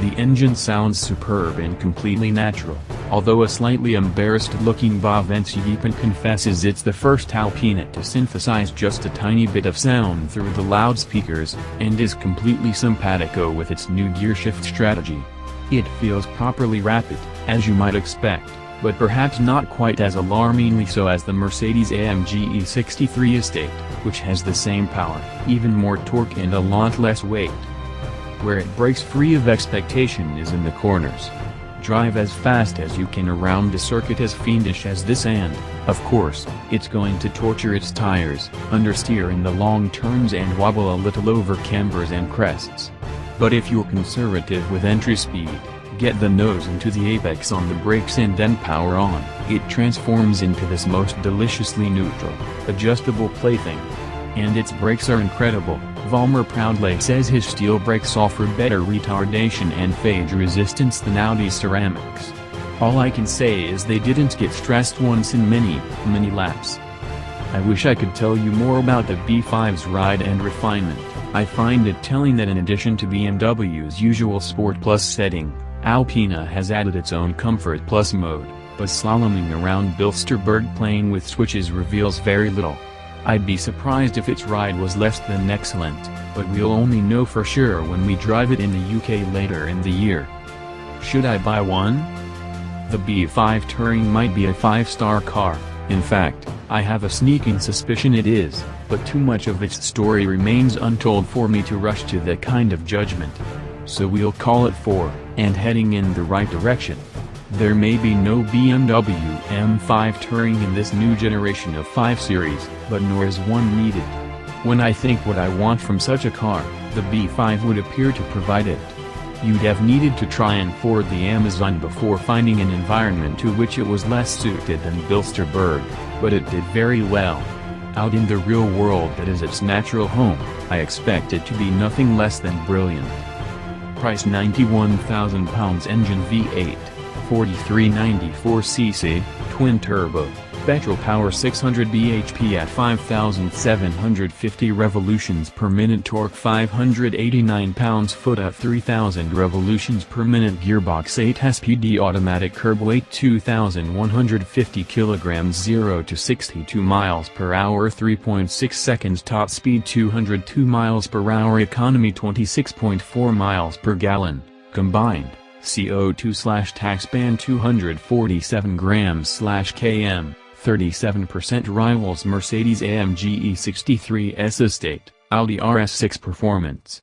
The engine sounds superb and completely natural, although a slightly embarrassed-looking Bob Vance-Yeapan confesses it's the first Alpina to synthesize just a tiny bit of sound through the loudspeakers, and is completely simpatico with its new gearshift strategy. It feels properly rapid, as you might expect, but perhaps not quite as alarmingly so as the Mercedes-AMG E63 Estate, which has the same power, even more torque and a lot less weight. Where it breaks free of expectation is in the corners. Drive as fast as you can around a circuit as fiendish as this and, of course, it's going to torture its tires, understeer in the long turns and wobble a little over cambers and crests. But if you're conservative with entry speed, get the nose into the apex on the brakes and then power on, it transforms into this most deliciously neutral, adjustable plaything. And its brakes are incredible. Vollmer proudly says his steel brakes offer better retardation and fade resistance than Audi's ceramics. All I can say is they didn't get stressed once in many laps. I wish I could tell you more about the B5's ride and refinement. I find it telling that in addition to BMW's usual Sport Plus setting, Alpina has added its own Comfort Plus mode, but slaloming around Bilsterberg playing with switches reveals very little. I'd be surprised if its ride was less than excellent, but we'll only know for sure when we drive it in the UK later in the year. Should I buy one? The B5 Touring might be a 5-star car. In fact, I have a sneaking suspicion it is, but too much of its story remains untold for me to rush to that kind of judgment. So we'll call it 4, and heading in the right direction. There may be no BMW M5 Touring in this new generation of 5 Series, but nor is one needed. When I think what I want from such a car, the B5 would appear to provide it. You'd have needed to try and ford the Amazon before finding an environment to which it was less suited than Bilsterberg, but it did very well. Out in the real world that is its natural home, I expect it to be nothing less than brilliant. Price £91,000 engine V8. 4394cc, twin-turbo, petrol power 600 bhp at 5,750 revolutions per minute, torque 589 pounds-foot at 3,000 revolutions per minute, gearbox 8-speed automatic, curb weight 2,150 kilograms, 0 to 62 miles per hour 3.6 seconds, top speed 202 miles per hour, economy 26.4 miles per gallon, combined. CO2/tax ban 247 grams/km, 37% rivals Mercedes-AMG E63S Estate, Audi RS6 Performance.